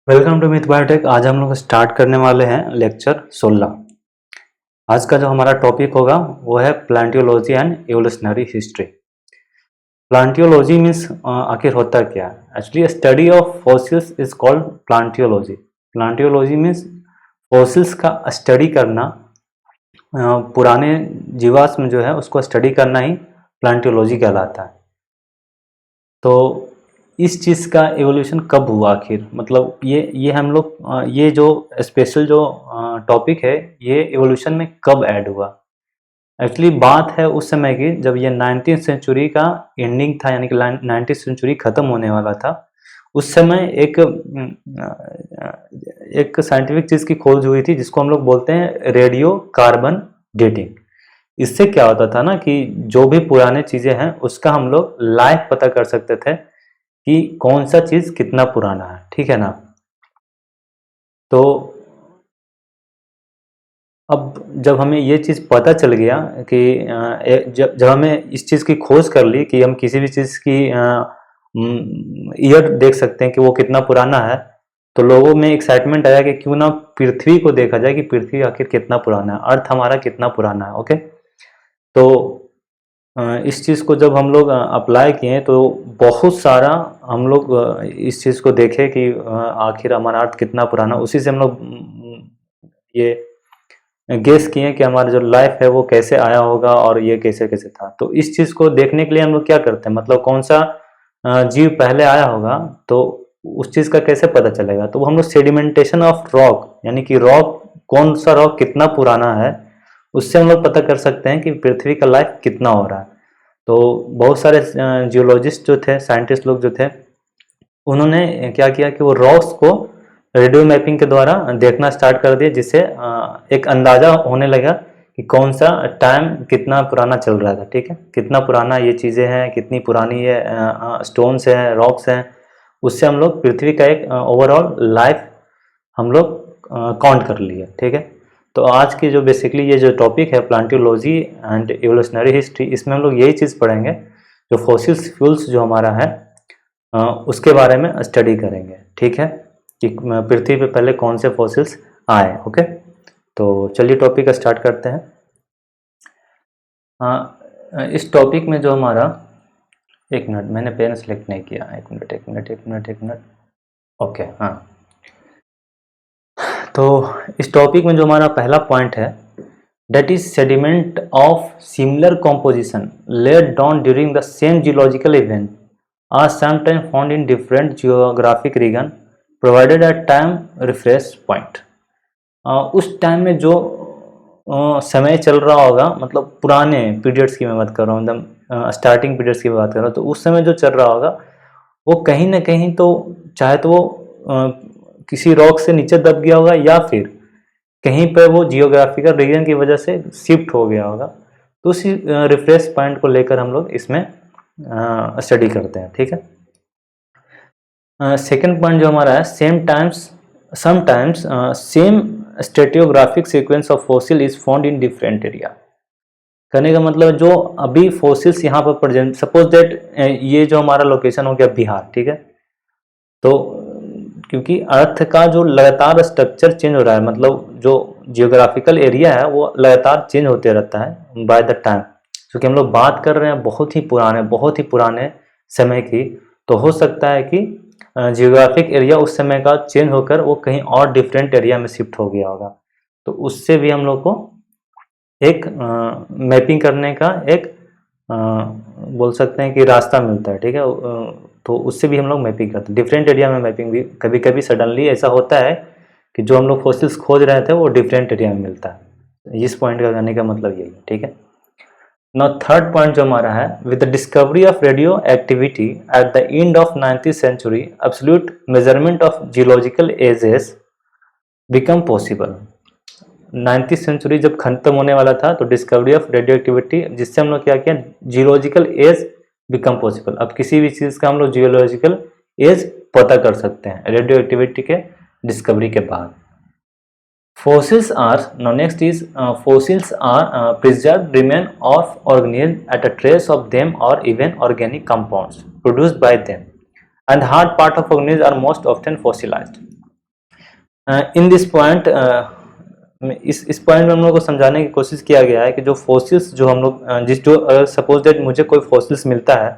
Welcome to myth biotech. आज हम लोग स्टार्ट करने वाले हैं लेक्चर 16। आज का जो हमारा टॉपिक होगा वो है palaeontology and evolutionary history. Palaeontology means आखिर होता क्या है? Actually study of fossils is called palaeontology. Palaeontology means fossils का स्टडी करना, पुराने जीवाश्म जो है उसको स्टडी करना ही प्लांटियोलॉजी कहलाता है। तो इस चीज़ का एवोल्यूशन कब हुआ आखिर, मतलब ये हम लोग ये जो स्पेशल जो टॉपिक है ये एवोल्यूशन में कब ऐड हुआ? एक्चुअली बात है उस समय की जब ये 19th सेंचुरी का एंडिंग था, यानी कि 19th सेंचुरी ख़त्म होने वाला था। उस समय एक साइंटिफिक चीज़ की खोज हुई थी जिसको हम लोग बोलते हैं रेडियो कार्बन डेटिंग। इससे क्या होता था ना कि जो भी पुराने चीज़ें हैं उसका हम लोग लाइफ पता कर सकते थे कि कौन सा चीज़ कितना पुराना है, ठीक है ना। तो अब जब हमें ये चीज़ पता चल गया कि जब हमें इस चीज़ की खोज कर ली कि हम किसी भी चीज़ की ईयर देख सकते हैं कि वो कितना पुराना है, तो लोगों में एक्साइटमेंट आया कि क्यों ना पृथ्वी को देखा जाए कि पृथ्वी आखिर कितना पुराना है, अर्थ हमारा कितना पुराना है। ओके, तो इस चीज़ को जब हम लोग अप्लाई किए तो बहुत सारा हम लोग इस चीज़ को देखे कि आखिर हमारा अर्थ कितना पुराना, उसी से हम लोग ये गेस किए कि हमारा जो लाइफ है वो कैसे आया होगा और ये कैसे कैसे था। तो इस चीज़ को देखने के लिए हम लोग क्या करते हैं, मतलब कौन सा जीव पहले आया होगा तो उस चीज़ का कैसे पता चलेगा। तो हम लोग सेडिमेंटेशन ऑफ रॉक, यानी कि रॉक, कौन सा रॉक कितना पुराना है, उससे हम लोग पता कर सकते हैं कि पृथ्वी का लाइफ कितना हो रहा है। तो बहुत सारे जियोलॉजिस्ट जो थे, साइंटिस्ट लोग जो थे, उन्होंने क्या किया कि वो रॉक्स को रेडियो मैपिंग के द्वारा देखना स्टार्ट कर दिया, जिससे एक अंदाजा होने लगा कि कौन सा टाइम कितना पुराना चल रहा था। ठीक है, कितना पुराना ये चीज़ें हैं, कितनी पुरानी ये स्टोन्स हैं, रॉक्स हैं, उससे हम लोग पृथ्वी का एक ओवरऑल लाइफ हम लोग काउंट कर लिए। ठीक है, तो आज की जो बेसिकली ये जो टॉपिक है प्लांटियोलॉजी एंड एवोल्यूशनरी हिस्ट्री, इसमें हम लोग यही चीज़ पढ़ेंगे, जो फॉसिल्स फ्यूल्स जो हमारा है उसके बारे में स्टडी करेंगे। ठीक है, कि पृथ्वी पे पहले कौन से फॉसिल्स आए। ओके, तो चलिए टॉपिक स्टार्ट करते हैं। इस टॉपिक में जो हमारा, एक मिनट, मैंने पेन सेलेक्ट नहीं किया, एक मिनट। ओके, हाँ, तो इस टॉपिक में जो हमारा पहला पॉइंट है, that is sediment of similar composition laid down during the same geological event are sometimes found in different geographic region provided a time reference point। उस टाइम में जो समय चल रहा होगा, मतलब पुराने पीरियड्स की मैं बात कर रहा हूँ, एकदम स्टार्टिंग पीरियड्स की बात कर रहा हूँ, तो उस समय जो चल रहा होगा वो कहीं ना कहीं तो चाहे तो वो किसी रॉक से नीचे दब गया होगा या फिर कहीं पर वो जियोग्राफिकल रीजन की वजह से शिफ्ट हो गया होगा। तो उसी रिफ्रेश पॉइंट को लेकर हम लोग इसमें स्टडी करते हैं। ठीक है, सेकंड पॉइंट जो हमारा है, sometimes same stratigraphic sequence of fossil is found in different area. कहने का मतलब जो अभी फॉसिल्स यहाँ पर प्रेजेंट, सपोज दैट ये जो हमारा लोकेशन हो गया बिहार, ठीक है, तो क्योंकि अर्थ का जो लगातार स्ट्रक्चर चेंज हो रहा है, मतलब जो जियोग्राफिकल एरिया है वो लगातार चेंज होते रहता है बाय द टाइम। क्योंकि हम लोग बात कर रहे हैं बहुत ही पुराने समय की, तो हो सकता है कि जियोग्राफिक एरिया उस समय का चेंज होकर वो कहीं और डिफरेंट एरिया में शिफ्ट हो गया होगा। तो उससे भी हम लोग को एक मैपिंग करने का एक बोल सकते हैं कि रास्ता मिलता है। ठीक है, तो उससे भी हम लोग मैपिंग करते हैं, डिफरेंट एरिया में मैपिंग भी कभी कभी सडनली ऐसा होता है कि जो हम लोग फॉसिल्स खोज रहे थे वो डिफरेंट एरिया में मिलता है। इस पॉइंट का कहने का मतलब यही है। ठीक है, नाउ थर्ड पॉइंट जो हमारा है, with the discovery of radioactivity at the end of 19th century absolute measurement of geological ages become possible. 19th century जब खत्म होने वाला था तो डिस्कवरी ऑफ रेडियो एक्टिविटी, जिससे हम लोग क्या किया, जियोलॉजिकल एज बिकम पॉसिबल। अब किसी भी चीज़ का हम लोग जियोलॉजिकल एज पता कर सकते हैं रेडियो एक्टिविटी के डिस्कवरी के बाद। Fossils are, now next is fossils are preserved remain of organisms at a trace of them or even organic compounds produced by them, and hard part of organisms are most often fossilized। In this point इस point में हम लोग को समझाने की कोशिश किया गया है कि जो फॉसिल्स जो हम लोग अगर सपोज दैट मुझे कोई फॉसिल्स मिलता है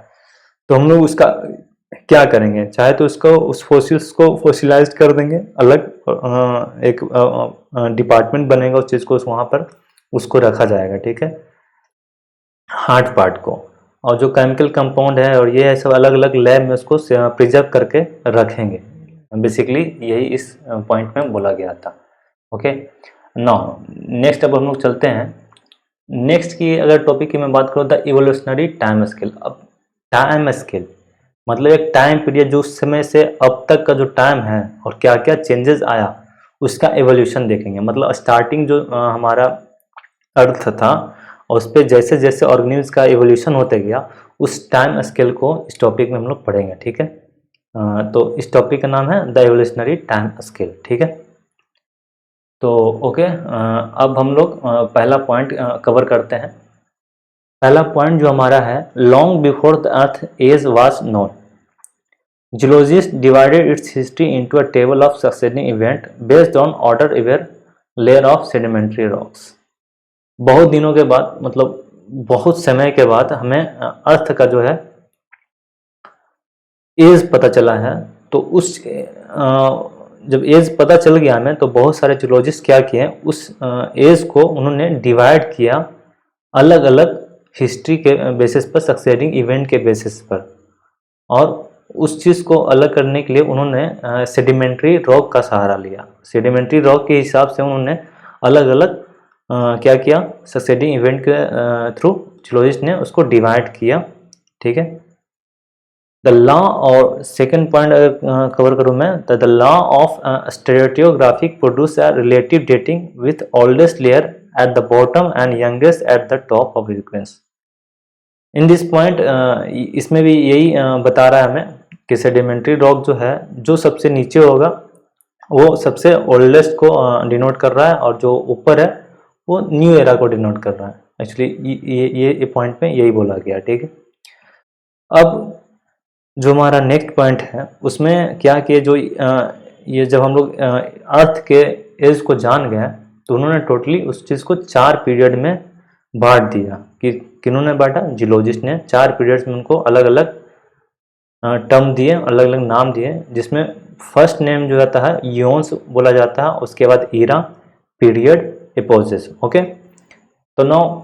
तो हम लोग उसका क्या करेंगे, चाहे तो उसको उस फॉसिल्स को फॉसिलाइज कर देंगे, अलग एक डिपार्टमेंट बनेगा उस चीज़ को, वहाँ पर उसको रखा जाएगा, ठीक है, हार्ड पार्ट को, और जो केमिकल कंपाउंड है और ये सब अलग अलग लैब में उसको प्रिजर्व करके रखेंगे। बेसिकली यही इस पॉइंट में बोला गया था। ओके, नाउ नेक्स्ट अब हम लोग चलते हैं नेक्स्ट की अगर टॉपिक की मैं बात करूँ, द इवोल्यूशनरी टाइम स्केल। अब टाइम स्केल मतलब एक टाइम पीरियड जो उस समय से अब तक का जो टाइम है और क्या क्या चेंजेस आया उसका एवोल्यूशन देखेंगे। मतलब स्टार्टिंग जो हमारा अर्थ था और उस पर जैसे जैसे ऑर्गेनिम्स का एवोल्यूशन होते गया उस टाइम स्केल को इस टॉपिक में हम लोग पढ़ेंगे, ठीक है। तो इस टॉपिक का नाम है द एवोल्यूशनरी टाइम स्केल, ठीक है। तो ओके, अब हम लोग पहला पॉइंट कवर करते हैं। पहला पॉइंट जो हमारा है, long before the earth age was known, geologists divided its history into a table of succeeding event based on order every layer of sedimentary rocks. बहुत दिनों के बाद, मतलब बहुत समय के बाद हमें अर्थ का जो है एज पता चला है। तो उस जब एज पता चल गया हमें तो बहुत सारे जियोलॉजिस्ट क्या किए, उस एज को उन्होंने डिवाइड किया अलग अलग हिस्ट्री के बेसिस पर, सक्सेडिंग इवेंट के बेसिस पर, और उस चीज़ को अलग करने के लिए उन्होंने सेडिमेंट्री रॉक का सहारा लिया। सेडिमेंट्री रॉक के हिसाब से उन्होंने अलग अलग क्या किया, सक्सेडिंग इवेंट के थ्रू जियोलॉजिस्ट ने उसको डिवाइड किया, ठीक है। द लॉ, और सेकेंड पॉइंट अगर कवर करूँ मैं, the law of stereographic produce a relative dating with oldest layer at the bottom and youngest at the top of sequence. In this point इसमें भी यही बता रहा है हमें कि सेडिमेंट्री रॉक जो है, जो सबसे नीचे होगा वो सबसे ओल्डेस्ट को डिनोट कर रहा है, और जो ऊपर है वो न्यू एरा को डिनोट कर रहा है। एक्चुअली ये पॉइंट में यही बोला गया, ठीक है। अब जो हमारा नेक्स्ट पॉइंट है उसमें क्या कि जो ये जब हम लोग अर्थ के एज को जान गए तो उन्होंने टोटली उस चीज़ को 4 पीरियड में बांट दिया। कि किन्होंने बांटा, जियोलॉजिस्ट ने 4 पीरियड्स में उनको अलग अलग टर्म दिए, अलग अलग नाम दिए, जिसमें फर्स्ट नेम जो रहता है इयोन्स बोला जाता है, उसके बाद ईरा, पीरियड, एपोजेस। ओके, तो now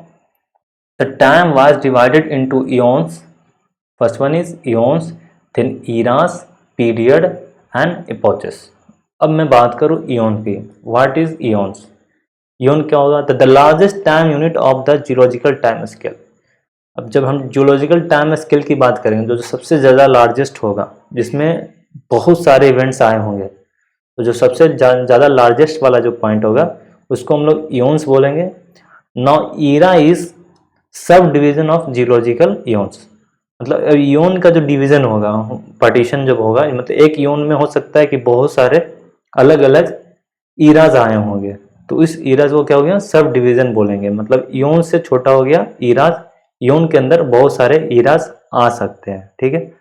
the time was divided into eons. First one is eons, then eras, period and epochs. अब मैं बात करूँ इयोन की, व्हाट इज इयोन्स। इयोन क्या होगा, the largest time unit of the geological time scale. अब जब हम जियोलॉजिकल टाइम स्केल की बात करेंगे तो जो सबसे ज़्यादा लार्जेस्ट होगा, जिसमें बहुत सारे इवेंट्स आए होंगे, तो जो सबसे ज़्यादा लार्जेस्ट वाला जो पॉइंट होगा उसको हम लोग इयोन्स बोलेंगे। Now era is subdivision of geological eons. मतलब इयोन का जो डिवीजन होगा, पार्टीशन जब होगा, मतलब एक इयोन में हो सकता है कि बहुत सारे अलग अलग ईराज आए होंगे, तो इस ईराज को क्या हो गया, सब डिवीजन बोलेंगे। मतलब इयोन से छोटा हो गया ईराज, इयोन के अंदर बहुत सारे ईराज आ सकते हैं, ठीक है।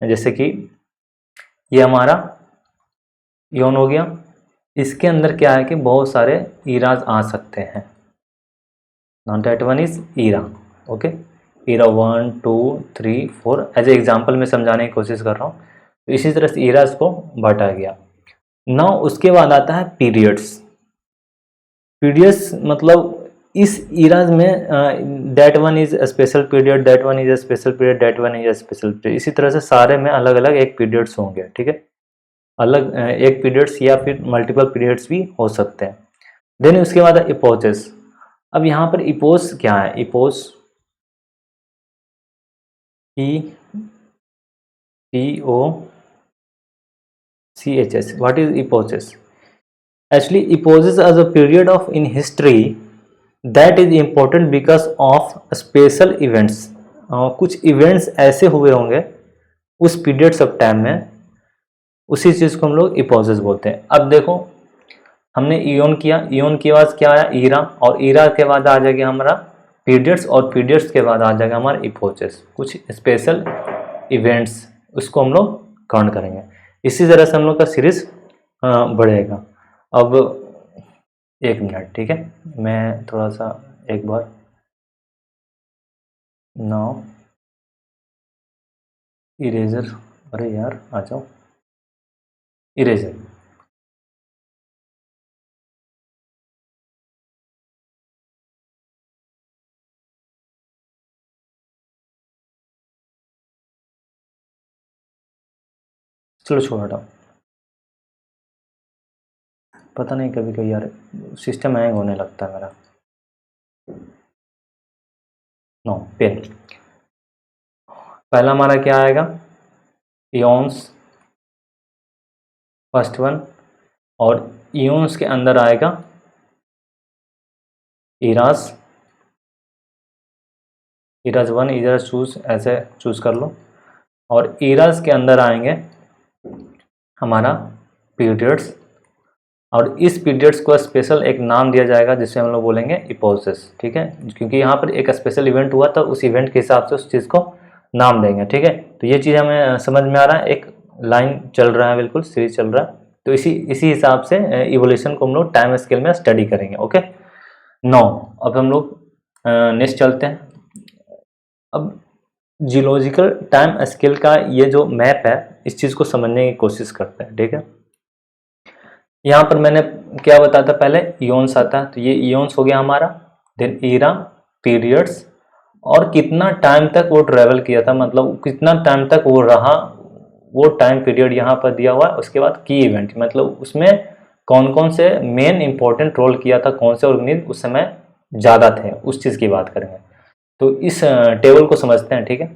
जैसे कि ये हमारा इयोन हो गया, इसके अंदर क्या है कि बहुत सारे ईराज आ सकते हैं। Not that one is era. Okay, era 1 2 3 4 as a example में समझाने की कोशिश कर रहा हूँ। तो इसी तरह से ईराज को बांटा गया। नाउ उसके बाद आता है पीरियड्स। पीरियड्स मतलब इस ईराज में that one is special period, that one is special period, that one is special period, इसी तरह से सारे में अलग अलग एक पीरियड्स होंगे, ठीक है। अलग एक पीरियड्स या फिर मल्टीपल पीरियड्स भी हो सकते हैं। देन उसके बाद इपोचेस। अब यहाँ पर इपोस क्या है, इपोस EPOCHS, what is epochs? Actually epochs as a period of in history that is important because of special events. कुछ इवेंट्स ऐसे हुए होंगे उस पीरियड्स ऑफ टाइम में, उसी चीज़ को हम लोग इपोचेस बोलते हैं। अब देखो हमने इयोन किया, इयोन के बाद क्या आया, ईरा, और ईरा के बाद आ जाएगा हमारा पीरियड्स, और पीरियड्स के बाद आ जाएगा हमारा इपोचेस। कुछ स्पेशल इवेंट्स, उसको हम लोग काउंट करेंगे। इसी तरह से हम लोग का सीरीज बढ़ेगा। अब 1 मिनट, ठीक है, मैं थोड़ा सा एक बार नाउ इरेजर, अरे यार आ जाओ, इरेजर। चलो छोड़ हटाओ, पता नहीं कभी कभी यार सिस्टम हैंग होने लगता है मेरा। नो पेन, पहला हमारा क्या आएगा, इॉन्स, फर्स्ट वन, और इॉन्स के अंदर आएगा इरास, इरास 1, इरास चूज, ऐसे चूज कर लो। और इरास के अंदर आएंगे हमारा पीरियड्स, और इस पीरियड्स को स्पेशल एक नाम दिया जाएगा जिसे हम लोग बोलेंगे इपोसिस, ठीक है, क्योंकि यहाँ पर एक स्पेशल इवेंट हुआ था, उस इवेंट के हिसाब से उस चीज़ को नाम देंगे, ठीक है। तो ये चीज़ हमें समझ में आ रहा है, एक लाइन चल रहा है, बिल्कुल सीरीज चल रहा है। तो इसी हिसाब से इवोल्यूशन को हम लोग टाइम स्केल में स्टडी करेंगे। ओके, नौ, अब हम लोग नेक्स्ट चलते हैं। अब जियोलॉजिकल टाइम स्केल का ये जो मैप है, इस चीज़ को समझने की कोशिश करते हैं, ठीक है। यहाँ पर मैंने क्या बताया था, पहले इयोन्स आता है, तो ये इयोन्स हो गया हमारा, देन ईरा, पीरियड्स, और कितना टाइम तक वो ट्रेवल किया था, मतलब कितना टाइम तक वो रहा, वो टाइम पीरियड यहाँ पर दिया हुआ है। उसके बाद की इवेंट, मतलब उसमें कौन कौन से मेन इंपॉर्टेंट रोल किया था, कौन से ऑर्गेनिज्म उस समय ज़्यादा थे, उस चीज़ की बात करेंगे। तो इस टेबल को समझते हैं, ठीक है।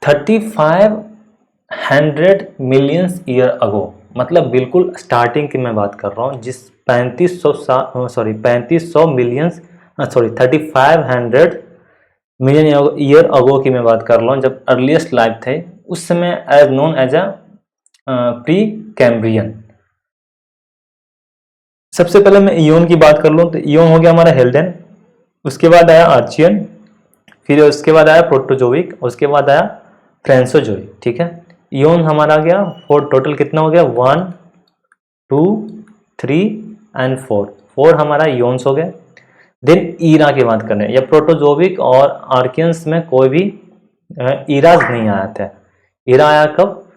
3500 मिलियंस ईयर अगो, मतलब बिल्कुल स्टार्टिंग की मैं बात कर रहा हूँ, जिस 3500 millions, sorry 3500 million year ago की मैं बात कर रहा हूँ, जब अर्लीस्ट लाइफ थे, उस समय as known as a Precambrian. सबसे पहले मैं इयोन की बात कर लूँ, तो इयोन हो गया हमारा हेल्डेन, उसके बाद आया आर्चियन, फिर उसके बाद आया प्रोटोजोइक, उसके बाद आया फ्रेंसोजोइक, ठीक है। इयोन हमारा आ गया 4, टोटल कितना हो गया, 1 2 3 एंड 4 हमारा इयोन्स हो गए। देन ईरा की बात करें, या प्रोटोजोइक और आर्कियंस में कोई भी ईराज नहीं आया था। ईरा आया कब,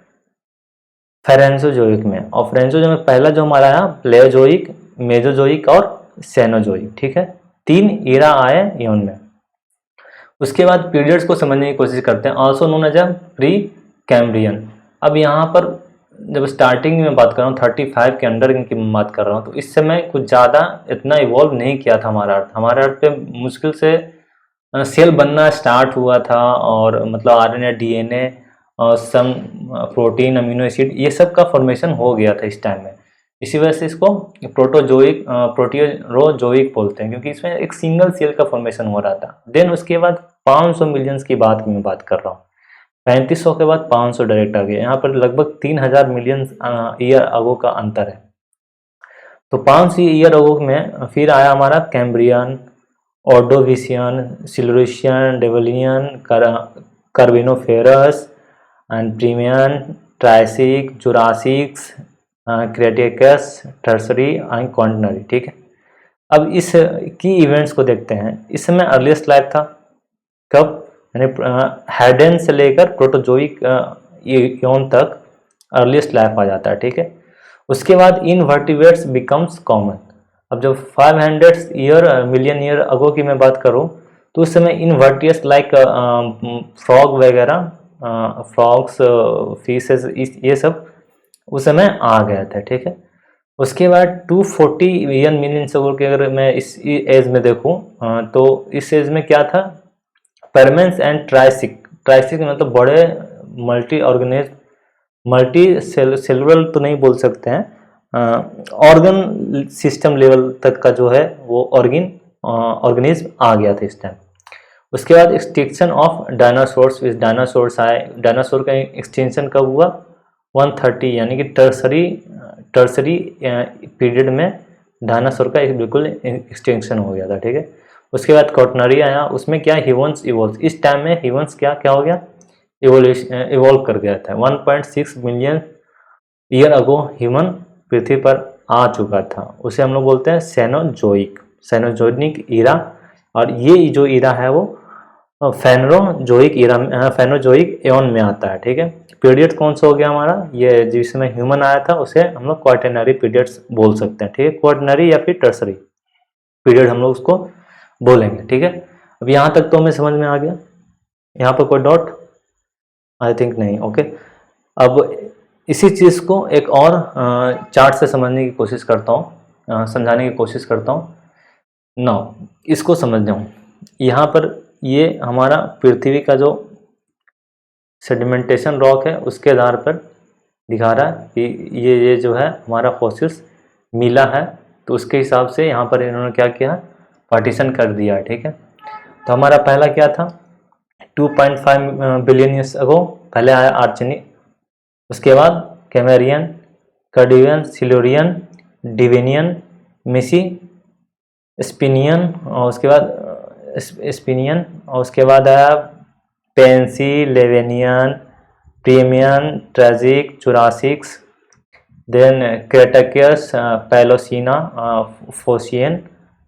फेरेंसोजोइक में, और फ्रेंसोजोइक में पहला जो हमारा आया प्लेओजोइक, मेजोजोइक और सेनोजोइक, ठीक है। 3 ईरा आए इयोन में। उसके बाद पीरियड्स को समझने की कोशिश करते हैं, also known as a Precambrian. अब यहाँ पर जब स्टार्टिंग में बात कर रहा हूँ 35 के अंडर की बात कर रहा हूँ, तो इस समय कुछ ज़्यादा इतना इवॉल्व नहीं किया था हमारा अर्थ। हमारे अर्थ पे मुश्किल से सेल बनना स्टार्ट हुआ था, और मतलब आरएनए, डीएनए और सम प्रोटीन, अमीनो एसिड, ये सब का फॉर्मेशन हो गया था इस टाइम में। इसी वजह से इसको प्रोटोजोइक, प्रोटियोजोइक बोलते हैं, क्योंकि इसमें एक सिंगल सेल का फॉर्मेशन हो रहा था। देन उसके बाद 500 मिलियंस की बात मैं बात कर रहा हूँ, 3500 के बाद 500 डायरेक्ट आ गया, यहाँ पर लगभग 3000 मिलियन ईयर अगो का अंतर है। तो 500 ईयर अगो में फिर आया हमारा Cambrian, Ordovician, Silurian, Devonian, Carboniferous and Permian, Triassic, Jurassics, Cretaceous, Tertiary and Quaternary, ठीक है। अब इस की इवेंट्स को देखते हैं। इस समय अर्लीस्ट लाइफ था कब, यानी हैडेन से लेकर प्रोटोजोइक इयोन तक अर्लीस्ट लाइफ आ जाता है, ठीक है। उसके बाद इनवर्टिब्रेट्स बिकम्स कॉमन। अब जब 500 मिलियन ईयर अगो की मैं बात करूं, तो उस समय इनवर्टियस लाइक फ्रॉग वगैरह, फ्रॉग्स, फिशेस, ये सब उस समय आ गया था, ठीक है। उसके बाद 240 मिलियन अगो की अगर मैं इस एज में देखूं, तो इस एज में क्या था, परमेंस एंड ट्राइसिक, ट्राइसिक मतलब बड़े मल्टी ऑर्गेनिज्म, मल्टी सेलुलर तो नहीं बोल सकते हैं, ऑर्गन सिस्टम लेवल तक का जो है वो ऑर्गेनिज्म आ गया था इस टाइम। उसके बाद एक्सटिंक्शन ऑफ डायनासोर्स, इस डायनासोर्स आए। डायनासोर का एक्सटेंशन कब हुआ, 130, यानी कि टर्सरी पीरियड में डायनासोर का बिल्कुल एक्सटेंशन हो गया था, ठीक है। उसके बाद क्वाटरनरी आया, उसमें क्या ह्यूमंस इवॉल्व, इस टाइम में ह्यूमंस क्या हो गया, इवोल्व कर गया था। 1.6 मिलियन ईयर अगो ह्यूमन पृथ्वी पर आ चुका था उसे हम लोग बोलते हैं सेनोजोइक, सेनोजोनिक ईरा। और ये जो ईरा है वो फेनोजोइक ईरा, फेनोजोइक एवन में आता है। ठीक है, पीरियड कौन सा हो गया हमारा, ये जिसमें ह्यूमन आया था उसे हम लोग क्वाटरनरी पीरियड्स बोल सकते हैं। ठीक है, क्वाटरनरी या फिर टर्सरी पीरियड हम लोग उसको बोलेंगे। ठीक है, अब यहाँ तक तो हमें समझ में आ गया, यहाँ पर कोई डाउट? आई थिंक नहीं। ओके, अब इसी चीज़ को एक और चार्ट से समझने की कोशिश करता हूँ, समझाने की कोशिश करता हूँ। नाउ इसको समझ जाऊँ, यहाँ पर ये हमारा पृथ्वी का जो सेडिमेंटेशन रॉक है उसके आधार पर दिखा रहा है कि ये जो है हमारा फॉसिल्स मिला है, तो उसके हिसाब से यहाँ पर इन्होंने क्या किया, पार्टीशन कर दिया है। ठीक है, तो हमारा पहला क्या था, 2.5 बिलियन ईयर्स अगो पहले आया आर्चनी, उसके बाद कैमेरियन, कार्डिवियन, सिल्यूरियन, डिवेनियन, मिसी, स्पिनियन, और उसके बाद स्पिनियन, और उसके बाद आया Pennsylvanian, Permian, Triassic, Jurassics, then Cretaceous, Palaeocene, Eocene,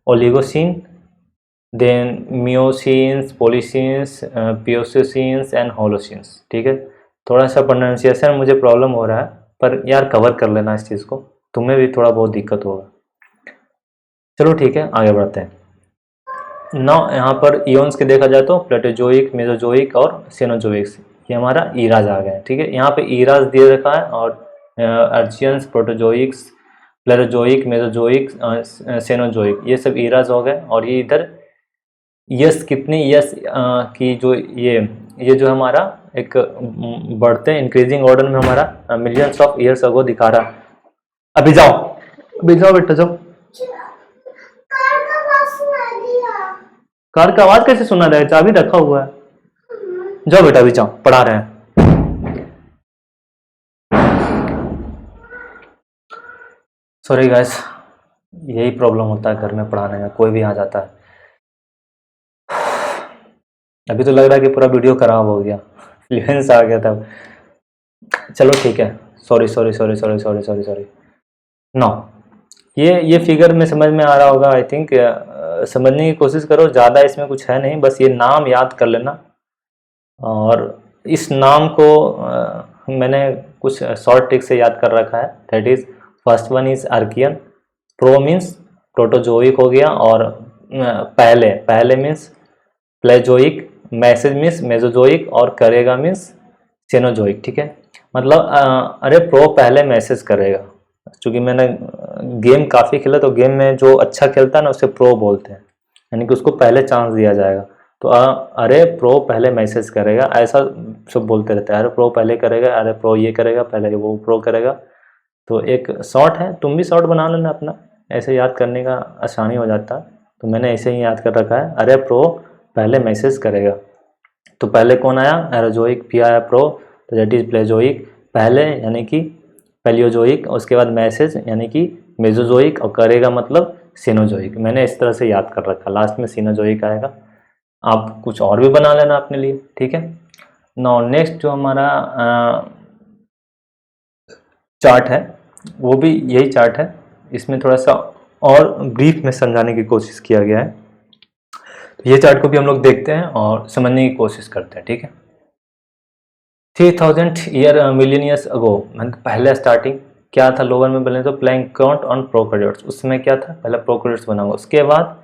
Oligocene, then Miocenes, Pliocenes, Pleistocenes and Holocenes. ठीक है, थोड़ा सा प्रोनाउंसिएशन मुझे प्रॉब्लम हो रहा है, पर यार कवर कर लेना इस चीज़ को, तुम्हें भी थोड़ा बहुत दिक्कत होगा। चलो ठीक है, आगे बढ़ते हैं। नौ यहाँ पर इयोन्स के देखा जाए तो प्लेटोजोइक, मेसोजोइक और सेनोजोइक्स, ये हमारा ईराज आ गए। ठीक है, यहाँ पे ईराज दे रखा है और अर्चियंस, प्रोटोजोइक्स, प्लेटोजोइक, मेसोजोइक, सेनोजोइक, ये सब ईराज हो गए। और ये इधर यस कितने यस की जो ये जो हमारा एक बढ़ते इंक्रीजिंग ऑर्डर में हमारा मिलियंस ऑफ ईयर्स अगो दिखा रहा। अभी जाओ बेटा जाओ। कार का आवाज कैसे सुना रहा है, चाबी रखा हुआ है। जाओ बेटा अभी जाओ, पढ़ा रहे हैं। सॉरी गाइस, यही प्रॉब्लम होता है घर में पढ़ाने में, कोई भी आ जाता है। अभी तो लग रहा है कि पूरा वीडियो खराब हो गया, फ्लुएंस आ गया था। चलो ठीक है, सॉरी। नो, ये फिगर में समझ में आ रहा होगा आई थिंक, समझने की कोशिश करो, ज़्यादा इसमें कुछ है नहीं, बस ये नाम याद कर लेना। और इस नाम को मैंने कुछ शॉर्ट ट्रिक से याद कर रखा है, that is first one is Archaean, pro means Proterozoic हो गया, और पहले means Palaeozoic, message means Mesozoic, और करेगा मीन्स सेनोजोइक। ठीक है, मतलब अरे प्रो पहले मैसेज करेगा, क्योंकि मैंने गेम काफ़ी खेला, तो गेम में जो अच्छा खेलता है ना उसे प्रो बोलते हैं, यानी कि उसको पहले चांस दिया जाएगा। तो अरे प्रो पहले मैसेज करेगा, ऐसा सब बोलते रहते हैं, अरे प्रो पहले करेगा, अरे प्रो ये करेगा, पहले वो प्रो करेगा। तो एक शॉर्ट है, तुम भी शॉर्ट बना लेना अपना, ऐसे याद करने का आसानी हो जाता है। तो मैंने ऐसे ही याद कर रखा है, अरे प्रो पहले मैसेज करेगा। तो पहले कौन आया, एरोजोइक, फिर आया प्रो, तो दैट इज प्लेजोइक पहले, यानी कि पैलियोजोइक, उसके बाद मैसेज यानी कि मेसोजोइक, और करेगा मतलब सीनोजोइक। मैंने इस तरह से याद कर रखा, लास्ट में सीनोजोइक आएगा। आप कुछ और भी बना लेना अपने लिए। ठीक है, नाउ नेक्स्ट जो हमारा चार्ट है वो भी यही चार्ट है, इसमें थोड़ा सा और ब्रीफ में समझाने की कोशिश किया गया है। तो ये चार्ट को भी हम लोग देखते हैं और समझने की कोशिश करते हैं। ठीक है, 3000 ईयर मिलियन ईयर्स अगो, मतलब पहले स्टार्टिंग क्या था, लोअर में बोले तो प्लैंक्टन ऑन प्रोकैरियोट्स, उसमें क्या था, पहले प्रोकैरियोट्स बना हुआ। उसके बाद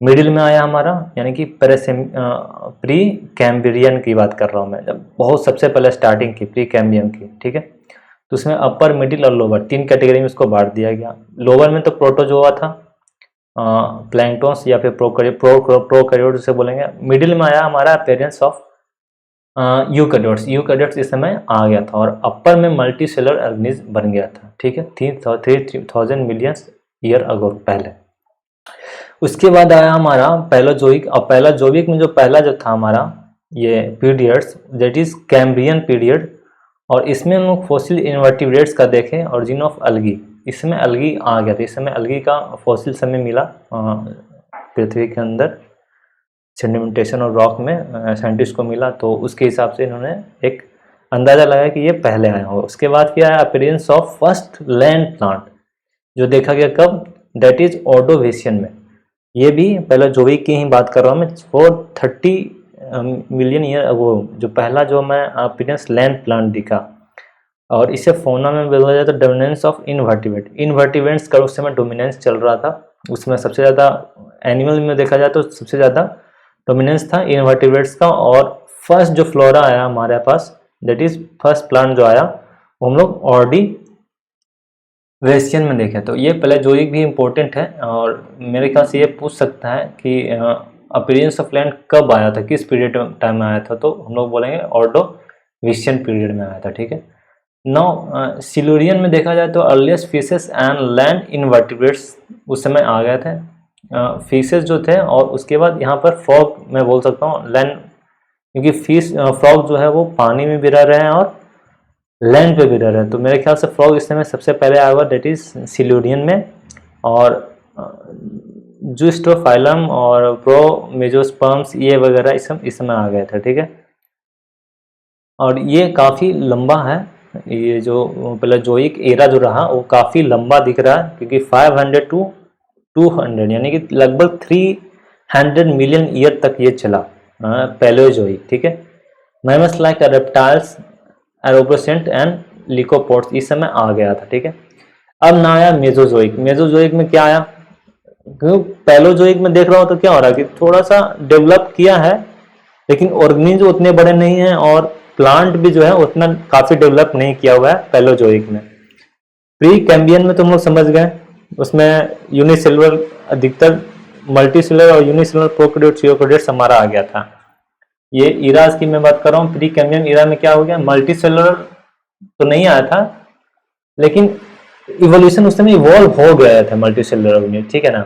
मिडिल में आया हमारा, यानी कि प्री कैम्ब्रियन की बात कर रहा हूँ मैं, जब बहुत सबसे पहले स्टार्टिंग की प्री कैम्ब्रियन की। ठीक है, तो उसमें अपर, मिडिल और लोअर तीन कैटेगरी में उसको बांट दिया गया। लोअर में तो प्रोटोजोआ था, प्लैंक्टन्स या फिर प्रोकैरियोट्स से बोलेंगे। मिडिल में आया हमारा अपेरेंस ऑफ यूकैरियोट्स इस समय आ गया था, और अपर में मल्टी सेलर ऑर्गेनिज्म बन गया था। ठीक है, 3000 मिलियन ईयर अगो पहले। उसके बाद आया हमारा पैलोजोइक, और पैलोजोइक में जो पहला जो था हमारा ये periods, that is Cambrian period, और इसमें हम लोग फॉसिल इनवर्टिब्रेट्स का देखें, ऑरिजिन ऑफ अलगी, इसमें अलगी आ गया था। इस समय अलगी का फॉसिल समय मिला पृथ्वी के अंदर, सेडिमेंटेशन और रॉक में साइंटिस्ट को मिला, तो उसके हिसाब से इन्होंने एक अंदाजा लगाया कि ये पहले आया होगा। उसके बाद क्या है, appearance of first land plant जो देखा गया कब, दैट इज ऑर्डोवेशियन में। ये भी पहला जोइक की ही बात कर रहा हूँ मैं, 430 मिलियन ईयर अगो जो पहला जो मैं अपीयरेंस लैंड प्लांट दिखा। और इसे फौना में बोला जाता है डोमिनेंस ऑफ इनवर्टिब्रेट, इनवर्टिब्रेट्स का उस समय डोमिनेंस चल रहा था, उसमें सबसे ज़्यादा एनिमल में देखा जाए तो सबसे ज़्यादा डोमिनेंस था इनवर्टिब्रेट्स का। और फर्स्ट जो फ्लोरा आया हमारे पास, दैट इज फर्स्ट प्लांट जो आया वो हम लोग ऑर्डिवेशियन में देखे। तो ये प्लेजोइक भी इम्पोर्टेंट है और मेरे ख्याल से ये पूछ सकता है कि अपीयरेंस ऑफ लैंड कब आया था, किस पीरियड टाइम में आया था, तो हम लोग बोलेंगे ऑर्डोवेशियन पीरियड में आया था, ठीक है। नाउ सिल्यूरियन में देखा जाए तो earliest fishes and land invertebrates उस समय आ गए थे, फिशेस जो थे। और उसके बाद यहाँ पर फ्रॉग मैं बोल सकता हूँ लैंड, क्योंकि फिश फ्रॉग जो है वो पानी में भी रह रहे हैं और लैंड पे भी रह रहे हैं। तो मेरे ख्याल से फ्रॉग इस समय सबसे पहले आया हुआ, डेट इज सिल्यूरियन में। और जूस्टोफाइलम और प्रोमेजोस्पर्म्स ये वगैरह इस समय आ गए थे, ठीक है। और ये काफ़ी लंबा है, ये जो प्लेजोइक एरा जो रहा वो काफ़ी लंबा दिख रहा है, क्योंकि 500 टू 200 यानी कि लगभग 300 मिलियन ईयर तक ये चला पैलेओजोइक, ठीक है। मैमल्स लाइक रेप्टाइल्स, एरोब्रोसेंट एंड लिकोपोड्स इस समय आ गया था, ठीक है। अब ना आया मेसोजोइक। मेसोजोइक में क्या आया, पैलोजोइक में देख रहा हो तो क्या हो रहा है कि थोड़ा सा डेवलप किया है, लेकिन ऑर्गेनिज उतने बड़े नहीं हैं और प्लांट भी जो है उतना काफी डेवलप नहीं किया हुआ है पैलोजोइक में। प्री कैम्बियन में तुम लोग समझ गए, उसमें यूनिसेलुलर अधिकतर मल्टीसेलुलर और यूनिसेलुलर प्रोकैरियोट्स यूकैरियोट्स हमारा आ गया था। ये इराज की मैं बात कर रहा हूँ। प्री कैम्बियन इरा में क्या हो गया, मल्टीसेलुलर तो नहीं आया था, लेकिन इवोल्यूशन उस समय इवॉल्व हो गया था मल्टीसेलुलर में, ठीक है ना।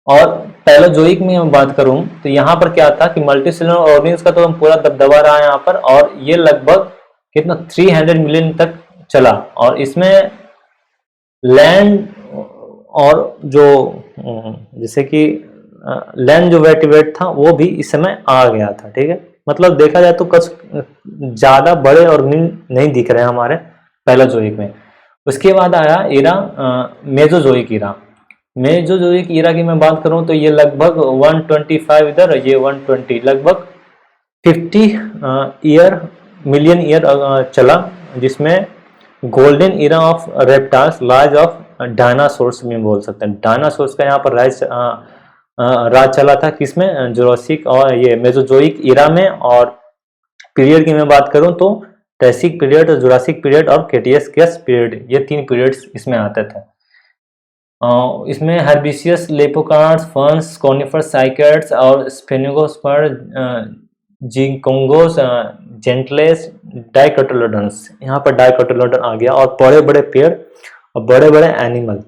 और पैलोजोइक में मैं बात करूं तो यहाँ पर क्या था कि मल्टीसेलुलर ऑर्गेनिज्म का तो हम पूरा दबदबा रहा है यहाँ पर, और ये लगभग कितना 300 मिलियन तक चला। और इसमें लैंड और जो जैसे कि लैंड जो वेटिवेट था वो भी इस समय आ गया था, ठीक है। मतलब देखा जाए तो कुछ ज्यादा बड़े ऑर्गेनिज्म नहीं दिख रहे हैं हमारे पैलोजोइक में। उसके बाद आया era Mesozoic era. Mesozoic era की मैं बात करूं तो ये लगभग 125 इधर, ये 120 लगभग 50 मिलियन ईयर चला, जिसमें golden era of reptiles, rise of dinosaurs में बोल सकते हैं। डायनासोर्स का यहाँ पर राज चला था किसमें, जुरासिक और ये मेसोजोइक एरा में। और पीरियड की मैं बात करूं तो ट्रेसिक पीरियड, जुरासिक पीरियड और क्रेटेशियस पीरियड, ये 3 पीरियड्स इसमें आते थे। इसमें हर्बिशियस, लेपोकार्ड्स, फर्न्स, कॉनिफर साइकैड्स और स्फेनोगोस्पर, जिंकोंगोस, जेंटलेस, डाइकोटिलोडन्स, यहाँ पर डाइकोटिलोडन आ गया। और बड़े बड़े पेड़ और बड़े बड़े एनिमल,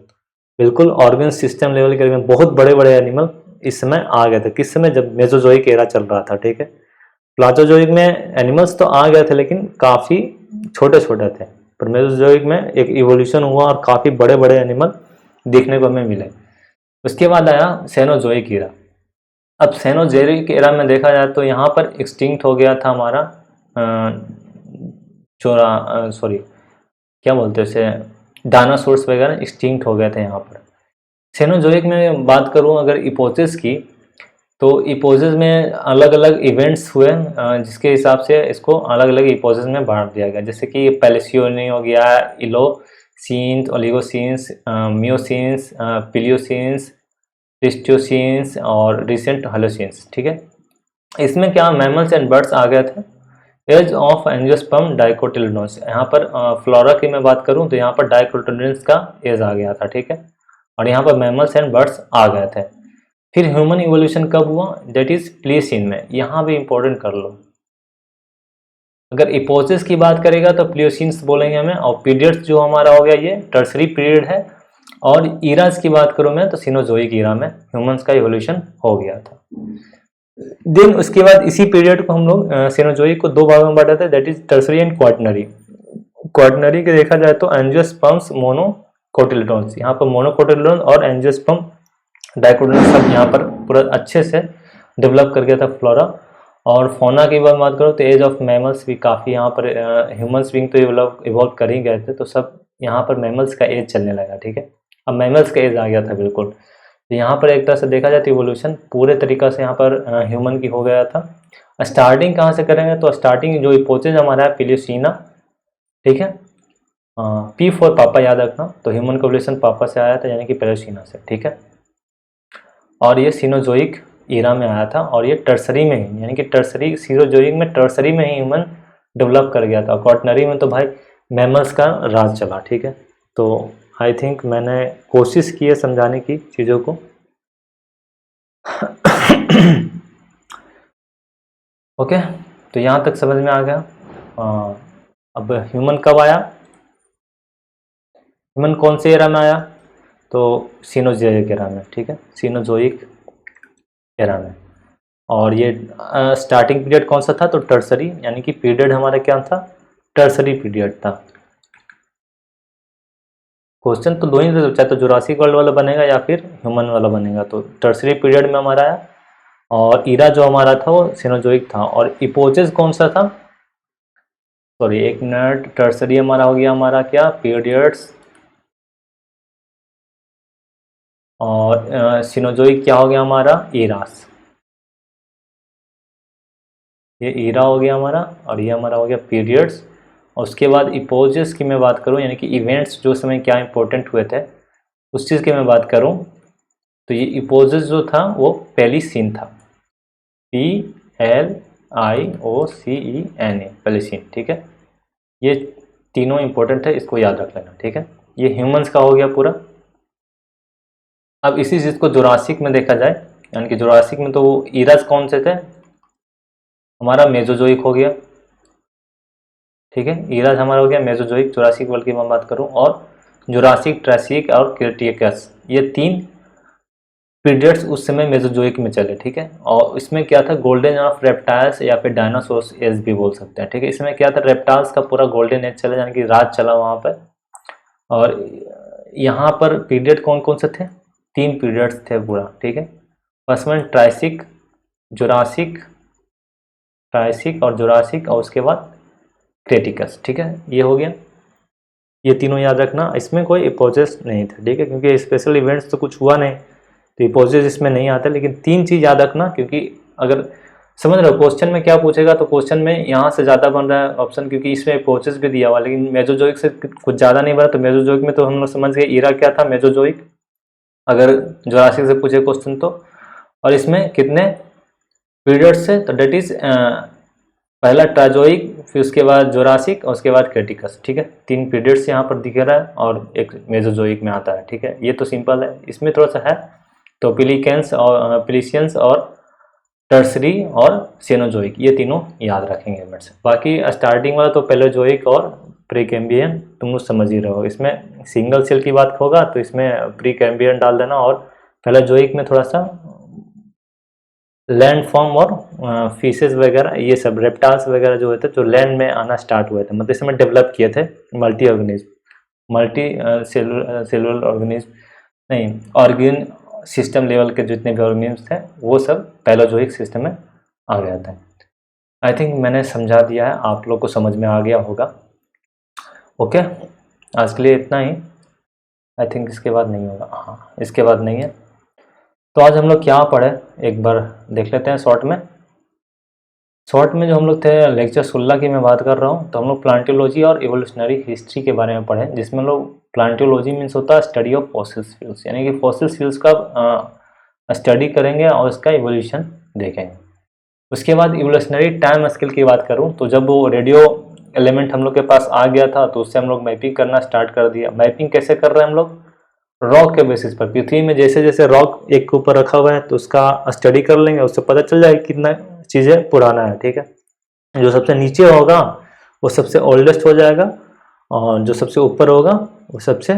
बिल्कुल ऑर्गन सिस्टम लेवल के बहुत बड़े बड़े एनिमल इस समय आ गए थे। किस समय, जब मेसोजोइक एरा चल रहा था, ठीक है। प्लाटोजोइक में एनिमल्स तो आ गए थे लेकिन काफ़ी छोटे छोटे थे, पर मेसोजोइक में एक इवोल्यूशन हुआ और काफ़ी बड़े बड़े एनिमल देखने को हमें मिले। उसके बाद आया सेनोजोइक एरा। अब सेनोजोइक एरा में देखा जाए तो यहाँ पर एक्सटिंक्ट हो गया था हमारा क्या बोलते हैं उसे, डायनासोर्स वगैरह एक्सटिंक्ट हो गए थे यहाँ पर। सेनोजोइक में बात करूँ अगर इपोसिस की, तो इपोसिस में अलग अलग इवेंट्स हुए, जिसके हिसाब से इसको अलग अलग इपोसिस में बांट दिया गया। जैसे कि पैलेसियोनी हो गया, इलोसीन्स, ओलिगोसीन्स, मियोसीन्स, पिलियोसीन्स, प्लीस्टोसीन्स और रिसेंट होलोसीन्स, ठीक है। इसमें क्या मैमल्स एंड बर्ड्स आ गए थे। एज ऑफ एंजियोस्पर्म डाइकोटिलोडोन्स, यहाँ पर फ्लोरा की मैं बात करूँ तो यहाँ पर डाइकोटिलोडोन्स का एज आ गया था, ठीक है। और यहाँ पर मैमल्स एंड बर्ड्स आ गए थे। फिर ह्यूमन इवोल्यूशन कब हुआ, दैट इज प्लीसीन में। यहाँ भी इंपॉर्टेंट कर लो, अगर इपोसिस की बात करेगा तो प्लियोसीन्स बोलेंगे हमें, और पीरियड्स जो हमारा हो गया ये टर्सरी पीरियड है। और ईराज की बात करूँ मैं तो सिनोजोइक ईरा में ह्यूमंस का इवोल्यूशन हो गया था। देन उसके बाद इसी पीरियड को हम लोग सिनोजोइक को 2 भागों में बांटा था, that is tertiary and quaternary. Quaternary के देखा जाए तो एंजियोस्पर्म्स, मोनोकोटिलेडोन्स, यहाँ पर मोनोकोटिलेडोन और एंजियोस्पर्म डाइकोटिलेडोन सब यहाँ पर पूरा अच्छे से डेवलप कर गया था फ्लोरा। और फौना की बात करो तो एज ऑफ मैमल्स भी काफ़ी यहाँ पर ह्यूमंस बीइंग तो इवॉल्व कर ही गए थे, तो सब यहाँ पर मैमल्स का एज चलने लगा, ठीक है। अब मैमल्स का एज आ गया था बिल्कुल, तो यहाँ पर एक तरह से देखा जाए तो इवोल्यूशन पूरे तरीक़ा से यहाँ पर ह्यूमन की हो गया था। स्टार्टिंग कहाँ से करेंगे, तो स्टार्टिंग जो हिपोसिस हमारा है प्लेयोसीना, ठीक है। पी फॉर पापा याद रखना, तो ह्यूमन का इवोल्यूशन पापा से आया था यानी कि प्लेयोसीना से, ठीक है। और ये सीनोजोइक ईरा में आया था, और ये टर्सरी में ही यानी कि टर्सरी सीरोजोइक में टर्सरी में ही ह्यूमन डेवलप कर गया था। क्वाटरनरी में तो भाई मैमल्स का राज चला, ठीक है। तो आई थिंक मैंने कोशिश की है समझाने की चीज़ों को। ओके, तो यहाँ तक समझ में आ गया। अब ह्यूमन कब आया, ह्यूमन कौन से एरा में आया, तो सीनोजोइक एरा में, ठीक है, सीनोजोइक एरा में। और ये स्टार्टिंग पीरियड कौन सा था, तो टर्सरी, यानी कि पीरियड हमारा क्या था, टर्सरी पीरियड था। क्वेश्चन तो दो ही, चाहे तो जुरासिक वर्ल्ड वाला बनेगा या फिर ह्यूमन वाला बनेगा। तो टर्सरी पीरियड में हमारा आया, और ईरा जो हमारा था वो सीनोजोइक था। और इपोजेस कौन सा था, सॉरी एक मिनट, टर्सरी हमारा हो गया हमारा क्या, पीरियड्स, और सीनोजोइक क्या हो गया हमारा, ईरास। ये ईरा हो गया हमारा, और ये हमारा हो गया पीरियड्स। और उसके बाद इपोजेस की मैं बात करूं, यानी कि इवेंट्स जो समय क्या इंपॉर्टेंट हुए थे उस चीज़ की मैं बात करूं, तो ये इपोजेस जो था वो पेलिसीन था, PLIOCENA, पेलिसीन, ठीक है। ये तीनों इंपॉर्टेंट है, इसको याद रख लेना, ठीक है। ये ह्यूमंस का हो गया पूरा। अब इसी चीज़ को जुरासिक में देखा जाए, यानी कि जुरासिक में तो ईरास कौन से थे, हमारा मेसोजोइक हो गया, ठीक है। ईरास हमारा हो गया मेसोजोइक। जुरासिक वर्ल्ड की मैं बात करूं, और जुरासिक, ट्रासिक और क्रिटेशियस, ये तीन पीरियड्स उस समय मेसोजोइक में चले, ठीक है। और इसमें क्या था, गोल्डन ऑफ रेप्टाइल्स या फिर डायनासोर्स एज भी बोल सकते हैं, ठीक है। इसमें क्या था, रेप्टाइल्स का पूरा गोल्डन एज चला, यानी कि राज चला वहाँ पर। और यहाँ पर पीरियड कौन कौन से थे, तीन पीरियड्स थे पूरा, ठीक है। First one Triassic, Jurassic, Triassic और जुरासिक, और उसके बाद क्रेटिकस, ठीक है। ये हो गया, ये तीनों याद रखना। इसमें कोई इपोजेस नहीं था, ठीक है, क्योंकि स्पेशल इवेंट्स तो कुछ हुआ नहीं, तो इपोजेस इसमें नहीं आता। लेकिन तीन चीज़ याद रखना, क्योंकि अगर समझ रहे हो क्वेश्चन में क्या पूछेगा, तो क्वेश्चन में यहाँ से ज़्यादा बन रहा है ऑप्शन, क्योंकि इसमें इपोजेस भी दिया हुआ, लेकिन मेसोजोइक से कुछ ज़्यादा नहीं बना। तो मेसोजोइक में तो हम लोग समझ गए ईरा क्या था, मेसोजोइक, अगर जुरासिक से पूछे क्वेश्चन तो। और इसमें कितने पीरियड्स है, तो डेट इज पहला ट्राजोइक, फिर उसके बाद जोरासिक और उसके बाद क्रिटिकस, ठीक है। तीन पीरियड्स यहाँ पर दिख रहा है, और एक मेसोजोइक में आता है, ठीक है। ये तो सिंपल है, इसमें थोड़ा सा है, तो पिलिकेंस और पिलिशियंस और टर्सरी और सेनोजोइक, ये तीनों याद रखेंगे मेरे से। बाकी स्टार्टिंग वाला तो पेलोजोइक और प्रीकैम्बियन तुम लोग समझ ही रहो। इसमें सिंगल सेल की बात होगा तो इसमें प्रीकैम्बियन डाल देना, और पेलोजोइक में थोड़ा सा लैंड फॉर्म और फिशेस वगैरह, ये सब रेप्टाइल्स वगैरह जो होते जो लैंड में आना स्टार्ट हुए थे, मतलब इसमें डेवलप किए थे multi organism, multi cellular organism नहीं, ऑर्गेन सिस्टम लेवल के जितने भी ऑर्गेनिज्म थे वो सब पैलोजोइक सिस्टम में आ गया था। आई थिंक मैंने समझा दिया है, आप लोग को समझ में आ गया होगा। ओके, आज के लिए इतना ही। आई थिंक इसके बाद नहीं होगा, हाँ इसके बाद नहीं है। तो आज हम लोग क्या पढ़े एक बार देख लेते हैं शॉर्ट में। शॉर्ट में जो हम लोग थे लेक्चर 16 की मैं बात कर रहा हूँ, तो हम लोग प्लांटियोलॉजी और इवोल्यूशनरी हिस्ट्री के बारे में पढ़े, जिसमें हम लोग प्लांटियोलॉजी मीन्स होता है स्टडी ऑफ फॉसिल फ्यूल्स, यानी कि फॉसिल फ्यूल्स का स्टडी करेंगे और इसका इवोल्यूशन देखेंगे। उसके बाद इवोल्यूशनरी टाइम स्केल की बात करूँ तो जब वो रेडियो एलिमेंट हम लोग के पास आ गया था तो उससे हम लोग मैपिंग करना स्टार्ट कर दिया। मैपिंग कैसे कर रहे हैं हम लोग, रॉक के बेसिस पर, पृथ्वी में जैसे जैसे रॉक एक के ऊपर रखा हुआ है तो उसका स्टडी कर लेंगे, उससे पता चल जाएगा कितना चीज़ें पुराना है, ठीक है। जो सबसे नीचे होगा वो सबसे ओल्डेस्ट हो जाएगा, और जो सबसे ऊपर होगा वो सबसे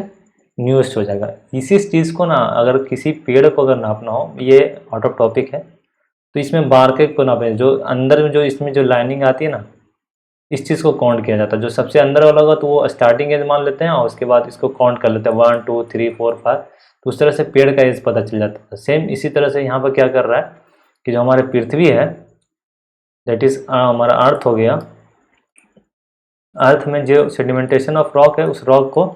न्यूएस्ट हो जाएगा। इसी चीज़ को ना अगर किसी पेड़ को अगर नापना हो, ये आउट ऑफ टॉपिक है, तो इसमें बारके को नापे, जो अंदर में जो इसमें जो लाइनिंग आती है ना, इस चीज़ को काउंट किया जाता है। जो सबसे अंदर वाला होगा तो वो स्टार्टिंग एज मान लेते हैं, और उसके बाद इसको काउंट कर लेते हैं 1 2 3 4 5, तो उस तरह से पेड़ का एज पता चल जाता है। सेम इसी तरह से यहाँ पर क्या कर रहा है कि जो हमारे पृथ्वी है दैट इज हमारा अर्थ हो गया। अर्थ में जो सेडिमेंटेशन ऑफ रॉक है, उस रॉक को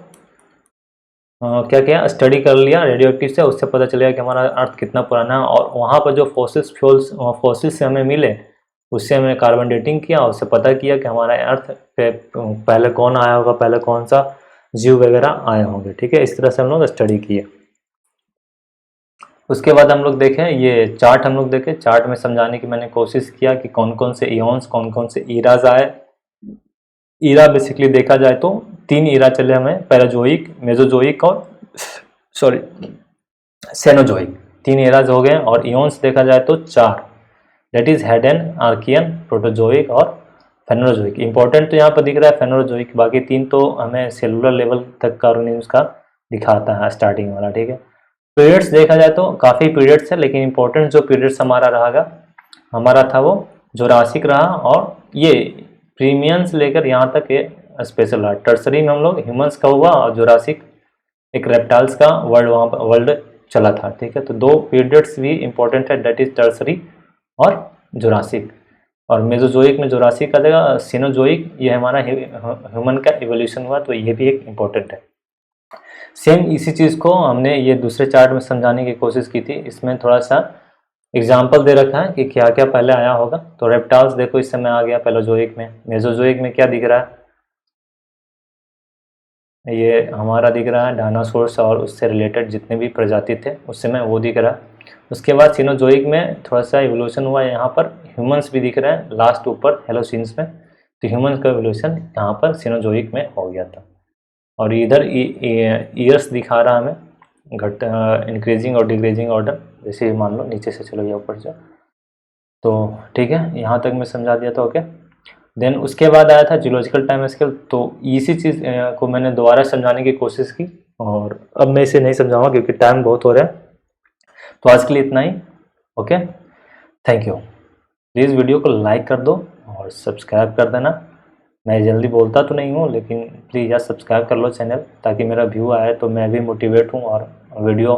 क्या किया, स्टडी कर लिया रेडियो एक्टिव से, उससे पता चलेगा कि हमारा अर्थ कितना पुराना है। और वहाँ पर जो फॉसिल्स से हमें मिले, उससे हमने कार्बन डेटिंग किया, उससे पता किया कि हमारा अर्थ पे पहले कौन आया होगा, पहले कौन सा जीव वगैरह आए होंगे। ठीक है, इस तरह से हम लोग स्टडी किए। उसके बाद हम लोग देखें, ये चार्ट हम लोग देखें। चार्ट में समझाने की मैंने कोशिश किया कि कौन कौन से इयॉन्स, कौन कौन से ईराज आए। ईरा बेसिकली देखा जाए तो 3 ईरा चले हमें, पैराजोइक, मेसोजोइक और सेनोजोइक। 3 ईराज हो गए। और इयॉन्स देखा जाए तो 4, दैट इज हेडन, आर्कियन, प्रोटोजोइक और फेनोजोइक। इंपॉर्टेंट तो यहाँ पर दिख रहा है फेनोजोइक, बाकी 3 तो हमें सेलुलर लेवल तक का ऑर्गेनिज्म का दिखाता है, स्टार्टिंग वाला। ठीक है, पीरियड्स देखा जाए तो काफ़ी पीरियड्स है, लेकिन इंपॉर्टेंट जो पीरियड्स हमारा था वो जोरासिक रहा। और ये प्रीमियंस लेकर यहाँ तक ये स्पेशल रहा। टर्सरी में हम लोग ह्यूमंस का हुआ और जोरासिक एक रेप्टाइल्स का वर्ल्ड चला था। ठीक है, तो 2 पीरियड्स भी इंपॉर्टेंट है, दैट इज टर्सरी और जोरासिक। और मेसोजोइक में जोरासिक का जगह सीनोजोइक, ये हमारा ह्यूमन का इवोल्यूशन हुआ, तो ये भी एक इम्पोर्टेंट है। सेम इसी चीज़ को हमने ये दूसरे चार्ट में समझाने की कोशिश की थी। इसमें थोड़ा सा एग्जाम्पल दे रखा है कि क्या क्या पहले आया होगा। तो रेप्टाइल्स देखो इस समय आ गया पैलोजोइक में। मेसोजोइक में क्या दिख रहा है, ये हमारा दिख रहा है डायनासोर्स और उससे रिलेटेड जितने भी प्रजाति थे उस समय वो दिख रहा है। उसके बाद सीनोजोइक में थोड़ा सा इवोल्यूशन हुआ, यहाँ पर ह्यूमंस भी दिख रहे हैं लास्ट ऊपर हेलोसीन्स में। तो ह्यूमंस का इवोल्यूशन यहाँ पर सीनोजोइक में हो गया था। और इधर ईयर्स दिखा रहा हमें इंक्रीजिंग और डिक्रीजिंग ऑर्डर, जैसे मान लो नीचे से चलो या ऊपर से। तो ठीक है, यहाँ तक मैं समझा दिया था। ओके, देन उसके बाद आया था जियोलॉजिकल टाइम स्केल। तो इसी चीज़ को मैंने दोबारा समझाने की कोशिश की, और अब मैं इसे नहीं समझाऊंगा क्योंकि टाइम बहुत हो रहा है। तो आज के लिए इतना ही। Okay, thank you. Please video को लाइक कर दो और सब्सक्राइब कर देना। मैं जल्दी बोलता तो नहीं हूँ, लेकिन प्लीज़ यार सब्सक्राइब कर लो चैनल, ताकि मेरा व्यू आए तो मैं भी मोटिवेट हूँ और वीडियो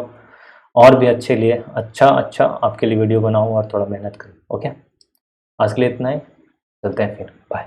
और भी अच्छा आपके लिए वीडियो बनाऊँ और थोड़ा मेहनत करूँ। ओके, आज के लिए इतना ही, चलते हैं फिर, बाय।